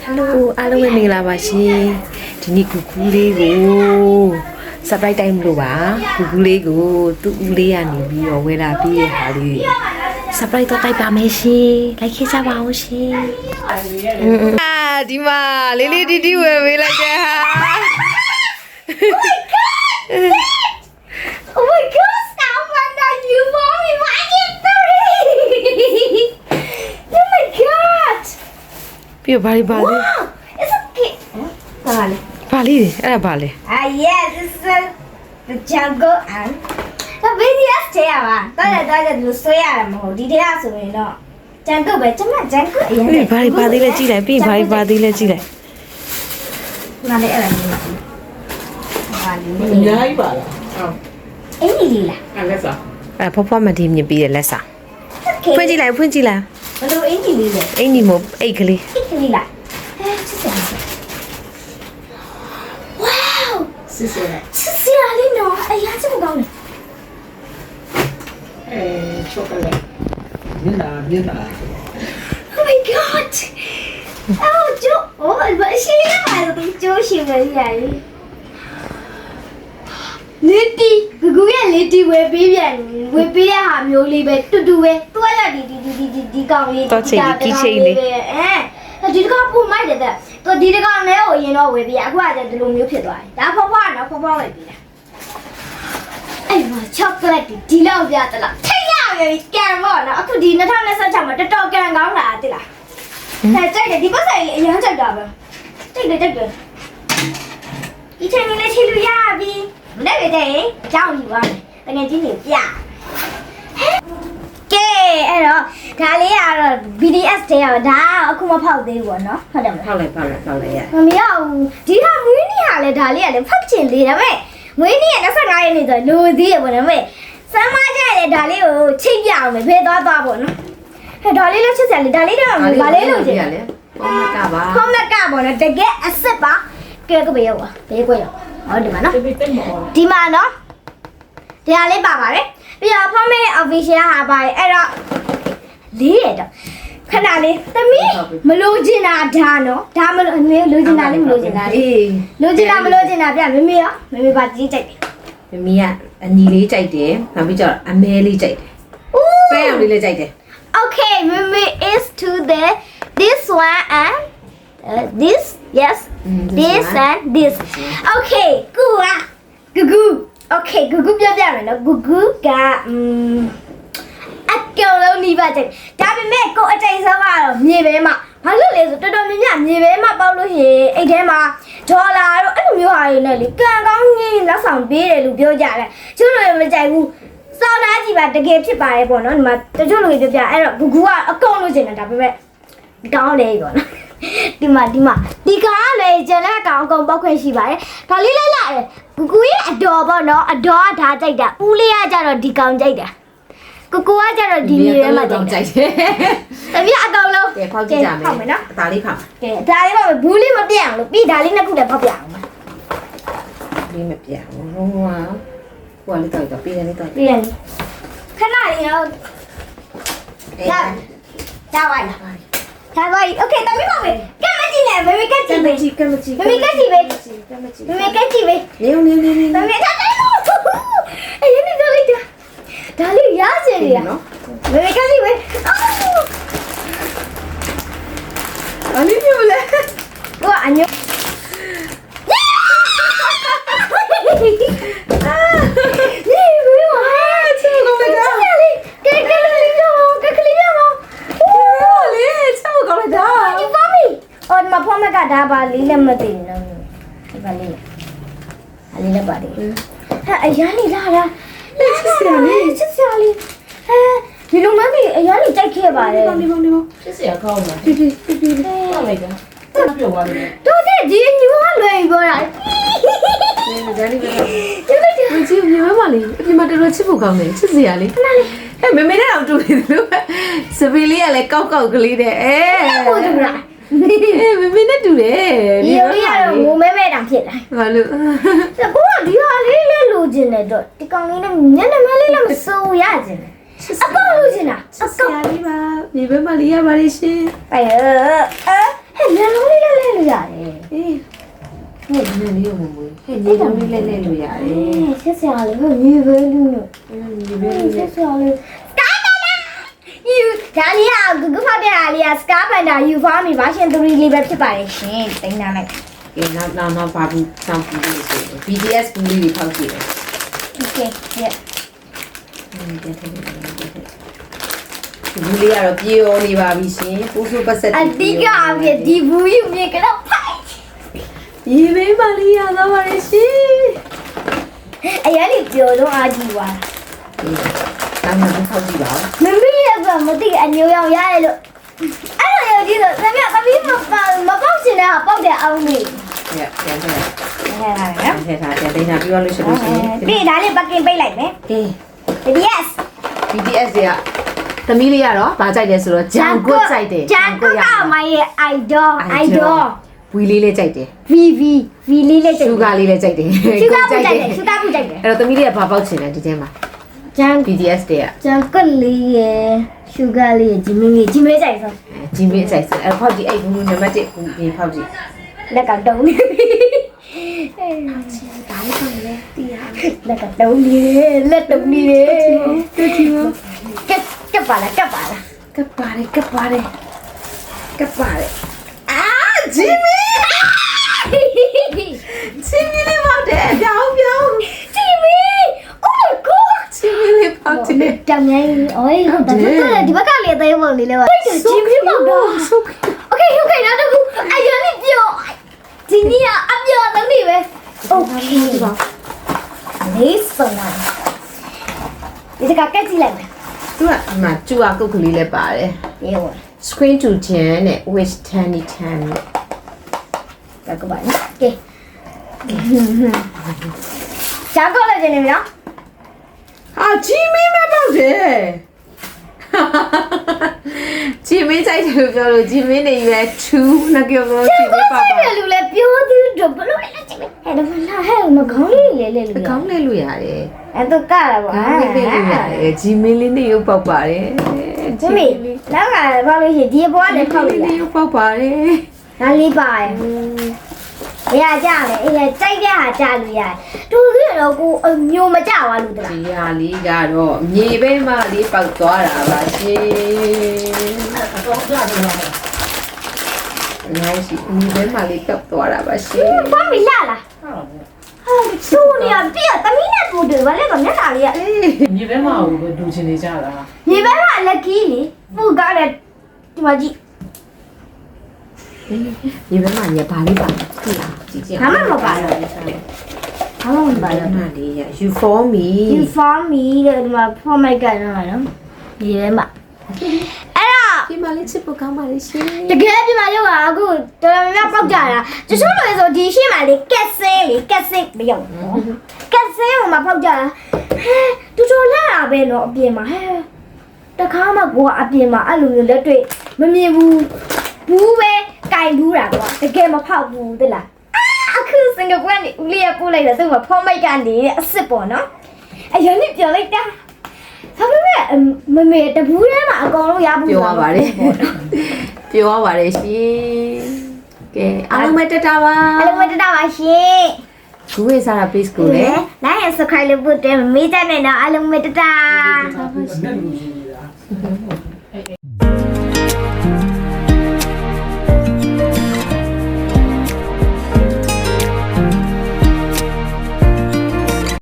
Hello, alo em mình là bà Chi. Thì đi cú lê go. Surprise time lo ba. Cú lê go. Tu lê à ni bi ở quê là bi hà đi. Surprise to tay ba mẹ Chi. Lại khi sao bao Chi. À, đi mà. Lê lê đi về về lại kìa ha. Oh my god, sao mà đã như mommy mãi nhiệt tươi. Oh my god. Bây giờ bà đi. Wow, it's a kid. Vale. Bà đi, bà đi. Yes, this is the jungle and the videos thế à? Tôi là lúc xoay à mà đi thế à rồi nó. Jungle vậy chứ mà jungle. Bà đi lên chi lại, bà đi lên chi lại. Mà đây là gì? Nhái bà là. Ấy gì là? Let's go. À, papa mà đi nhìn bị là sao? Phương chi là. Mà đâu ấy gì là? Anh đi một ấy cái gì? Ấy gì là? Wow. Sisi là. Sisi là đi nó. Ấy á chứ một con này. Chocolate. Biết là. Oh my god. Chú. Ôi, vẫn xí mà cái chú xí vậy vậy. Liti, cái Liti về bây giờ hàm nhiều li về tu về, tu là đi con li. To chỉ đi chơi li. Đi con phụ mai đấy, tôi đi con này ở yên nó về bây giờ qua giờ tôi nhiều phiền rồi. Đã phong về bây giờ. Ai mà chocolate đi lâu giờ tôi là thấy nhau vậy, càng ngon nó cứ đi nó thằng này sao chẳng mà cho càng ngon là thế là. Này chạy để đi bắt giày lại nhớ chạy đỏ vào. Chạy được. Đi chơi mình lại chơi lưu ya đi. Đây về đây, cháu gì vậy? Cái này chỉ hiểu dạ. Ok,အဲ့တော့ဒါလေးကတော့ BDS တဲ့ဒါအခုမဖောက်သေးဘူးเนาะဟုတ်တယ်မလား ဖောက်လိုက်ရ မမရဘူးဒီဟာမွေးနေ့ဟာလဲဒါလေးကလည်းဖောက်ချင်သေးတယ်မဲ့မွေးနေ့က25ရက်နေ့ဆိုလိုသေးရပေါ့နော်မဲ့စမ်းမကြရတဲ့ဒါလေးကိုချိတ်ပြအောင်ပဲဖေးသွားပေါ့နော်ဟဲ့ဒါလေးလို့ချစ်စရာလေးဒါလေးတော့ဘာလေးလို့ချင်လဲ ပေါမကပါ ခေါမကပေါ့နော်တကယ်အစ်စ်ပါကဲကဘေးရောက်ပါဘေးကွက်ရောက်ဟုတ်တယ်မနော် တိတ်မော ဒီမှာနော်ဒီဟာလေးပါပါတယ်ပြီးတော့ဖမေ official ဟာပါတယ်အဲ့တော့လေးရတော့ခဏလေးသမီးမလို့ချင်တာဒါနော်ဒါမလို့လိုချင်တာလေးမလို့ချင်တာလေး အေး လိုချင်တာမလို့ချင်တာပြမမေရောမမေပါကြီးကြိုက်တယ် မမီးကအညီလေးကြိုက်တယ်နောက်ပြီးကျတော့အမဲလေးကြိုက်တယ်ပဲအောင်လေးလည်းကြိုက်တယ် Okay meme is to the this one and this yes this and this Okay ကူอ่ะဂူ Okay ဂူပြပြမယ်နော်ဂူကအကောင်လုံးနေပါကြဒါပေမဲ့ကိုအတိတ်ဆုံးကတော့မြေပဲမှာဘာလို့လဲဆိုတော်တော်များများမြေပဲမှာပေါက်လို့ရှိရင်အဲ့ထဲမှာဒေါ်လာတော့အဲ့လိုမျိုးဟာတွေနဲ့လေကံကောင်းကြီးလက်ဆောင်ပေးတယ်လို့ပြောကြတယ်ကျို့လိုမကြိုက်ဘူးစောင်းသားကြည့်ပါတကယ်ဖြစ်ပါတယ်ပေါ့နော်ဒီမှာတချို့လူတွေပြောပြအဲ့တော့ဂူကအကောင်လို့ကျင်တယ်ဒါပေမဲ့ကောင်းလေပေါ့နော်ဒီကားလေကျန်တဲ့ကောင်အကုန်ပောက်ခွင့်ရှိပါတယ်ဒါလေးလိုက်လိုက်ဂူရဲ့အတော်ပေါ့နော်အတော်ကဒါကြိုက်တာဦးလေးကကြတော့ဒီကောင်ကြိုက်တာကိုကကြတော့ဒီမြေထဲမှာကြိုက်တယ်တပည့်အကောင်လုံး ကဲဖောက်ကြည့်ကြမယ် ဖောက်မယ်နော် အသားလေးဖောက် ကဲဒါလေးပါမယ်ဘူးလေးမပြတ်အောင်လို့ပြီးဒါလေးနှစ်ခုလည်းဖောက်ပြအောင်ပါ လေးမပြဘူးဟိုကလေးတော့ပြီးတယ်လေးတော့ ပြီးရင်ခဏလေးတော့ဒါဝိုင်းဒါဝိုင်းโอเคတမီးပါမယ်ကဲမကြည့်နဲ့မေမေကကြည့်ပဲ ကမချီ မေမေကကြည့်ပဲမေမေကကြည့်ပဲ နေနေ မေမေထားတယ်အေးနေတော့လိုက်တာဒါလေးရချင်နေတာမေမေကကြည့်ပဲ အလေးမျိုးလဲ ကိုကအညိုနေဘူးမချစ်လို့ကကဲကလေးတော့ကလေးတော့ လေးချောက်ကောင်းလိုက်တာ You for me. Or my phone ka da ba li le ma tin no. Ba li. Ali le ba di. Ha ayan ni la la. Chit sia li. Ha di lo ma mi ayan ni jai khe ba le. ဒီပေါင်းချစ်စရာကောင်းတာပြလိုက်တာပြောသွားတယ် Do de ji nyu ha lwe bo la. နေကြလေးပဲ Ju lai ja. ကြည့်မြေမလေးအပြင်မှာတော်တော်ချစ်ဖို့ကောင်းတယ်ချစ်စရာလေးဟဲ့မမေနဲ့တော့တူနေတယ်လို့စပီလေးကလည်းကောက်ကလေးတဲ့အဲ Ko du la. မမေနဲ့တူတယ် Ni yo ya lo mo me me dang phit la. ဘာလို့ Ko ka di ha li le lo jin ne do. Ti kaung ni le nyan na ma li le ma so ya jin. အကောက်လို့ချင်တာ ချစ်စရာလေးပါမြေပဲမလေးရပါလိမ့်ရှင် ဟဲ့မျက်လုံးလေးလည်း နဲ့လေးမမွေးဟဲ့ညီလုံးလေးလဲလို့ရတယ် ဆက်ဆရာလေးကမြေပဲလူနော် ညီပဲလေး ဆက်ဆရာလေးယူဒါလေးကဂူဖောက်တဲ့အားလေးကစကားပန်တာယူဖားမီဗာရှင်3လေးပဲဖြစ်ပါတယ်ရှင်တင်ထားလိုက်က ဲနောက်ဘာဘူးစောင့်ပြီးလို့ဆို BTS ဘူးလေးတွေဖောက်ကြည့်တယ် โอเคရဲ့ ဘူးလေးကတော့ပြေရောနေပါပြီရှင်ပိုးဆိုးပတ်ဆက် အတိကအပြဒီဘူးယူမြေကတော့ဖိုက် ရေမေးမလေးရသွားပါရဲ့ရှင် အရင်လေးပြောတော့အာကြီးပါ တောင်းမှဖောက်ကြည့်ပါဦး မမီးရဲ့ကမသိအညိုရောင်ရတယ်လို့အဲ့လိုရောကြည့်တော့သမီးသမီးမပေါက်ချင်တဲ့ပေါက်တဲ့အောင်မေး ပြန်ထည့် ဟဲ့လားနော် ထည့်ထားပြန်တင်တာပြီးတော့လို့ရှိလို့ရှိရင် ပြီးဒါလေးပကင်ပိတ်လိုက်မယ် ကဲ yes BTS တွေကသမီးလေးကတော့ဗာကြိုက်တယ်ဆိုတော့ဂျန်ကွတ်ကြိုက်တယ် ဂျန်ကွတ်ကမရဲ့ idol ဝီလေးလေးကြိုက်တယ် VV လေးလေး ရှူဂါလေးလေးကြိုက်တယ် ရှူဂါပူကြိုက်တယ်ရှူဂါပူကြိုက်တယ် အဲ့တော့သမီးလေးကဘာပေါက်ချင်လဲဒီထဲမှာ ဂျန် BTS တွေက ဂျန်ကွတ်လေးရဲ့ရှူဂါလေးရဲ့ဂျင်းမင်းကြိုက်ဆို ဂျင်းမင်းကြိုက်စအဲ့ဖောက်ကြည့်အဲ့ဘူးနံပါတ်1ဘူးဒီဖောက်ကြည့် လက်ကတုံးလေးဒါလေးပါလေတီးရလက်ကတုံးလေးလက်တုံးလေးတူချီမကပ်ပါလားကပ်ပါတယ်အာဂျင်းမင်းလေးပေါက်တယ်ပြောင်း ဂျင်းမင်း oh my god ဂျင်းမင်းလေးပေါက်တယ် တမြိုင်းအိုးဟုတ်တယ်ဒီဘက်ကလေးသေးပုံလေးလဲပါဂျင်းမင်းပေါက်တော့ okay okay နောက်တစ်ခုအရင်လေးပြောဒီနေ့ကအပြောသမီးပဲ okay လေးစုံပါဒီကကက်ကြည့်လိုက်မယ် သူကဒီမှာကျူအကုတ်ကလေးလည်းပါတယ် ရေဝင် screen to 10နဲ့ with 10 ဒါကပါနော်ကဲဂျာကောလည်းကျနေပြီနော် ဟာဂျီမင်းမပေါက်တယ်ဂျီမင်းကြိုက်တယ်လို့ပြောလို့ဂျီမင်းနေရွယ်2နှစ်ကြောလို့ဂျီမင်းပါပါ အဲ့လူလည်းပြောသေးတော့ဘလို့လဲကျနေအဲ့ဒါမှလာဟဲ့မကောင်းလေးလေလေလူ ကောင်းလဲလို့ရတယ် အဲ့တော့ကလာပါ ကောင်းလဲလို့ရတယ်ဂျီမင်းလေးနေရုပ်ပေါက်ပါတယ် ဂျမီနောက်ကဘာလို့ရှိဒီဘွားလည်းဖောက် လေး လာ နေရုပ်ပေါက်ပါတယ် ဒါလေးပါရဲ့ရကြမယ်အဲ့ကြိုက်တဲ့ဟာကြလို့ရတယ်တူသေးတော့ကိုအမျိုးမကြပါလို့တလား ဒီဟာလေးကတော့မြေပဲမလေးပေါက်သွားတာပါရှင်တော့ကြတယ်လားနိုင်ရှိမြေပဲမလေးပေါက်သွားတာပါရှင် ဘာမလာလားဟာသူနေရပြတမီးနဲ့တူတယ်ဗါလေကမျက်နှာလေးက မြေပဲမအောင်ဘူးဒူချင်နေကြတာ ညီဘက်ကလက်ကြီးလေပူကားတယ်ဒီမှာကြည့် မြေပဲမညဘာလေးပါသိလားကြည့်ကြည့် ဘာမှမပါတော့ဘာမှမပါတော့ နာလေးရ you for me you for me တဲ့ဒီမှာ format ကတော့နော်ညီထဲမှာအဲ့တော့ ဒီမလေးချစ်ဖို့ကောင်းပါလေရှင် တကယ်ပြမရုပ်ကအခုတော်တော်များများပေါက်ကြတာတချို့လူတွေဆိုဒီရှင်းမှာလေကက်ဆင်းလေကက်ဆင်းမရောက်ဘူးကက်ဆင်းဟိုမှာပေါက်ကြတာဟဲတူတူလာတာပဲနော်အပြင်မှာဟဲတခါမှကိုကအပြင်မှာအဲ့လိုမျိုးလက်တွေ့မမြင်ဘူးဘူးပဲကင်ဘူးတာကွာတကယ်မဖောက်ဘူးသိလားအခုစင်ကာပူကနေဦးလေးရပို့လိုက်တယ်သူ့မှာဖော်မိုက်ကနေတဲ့အစ်စ်ပေါ့နော်အရင်ကပြောလိုက်တာဒါပေမဲ့မမေတဘူးထဲမှာအကောင်လုံးရဘူး ပြောရပါတယ်ပြောရပါတယ်ရှင်ကဲအားလုံးပဲတက်တာပါ အဲ့လိုမတက်တာပါရှင် ဂူဝေးစားတာ page ကိုလည်း like and subscribe လုပ်ဖို့တည်းမေးကြနေတော့အားလုံးပဲတက်တာ နဲ့လူကြီးနေတာ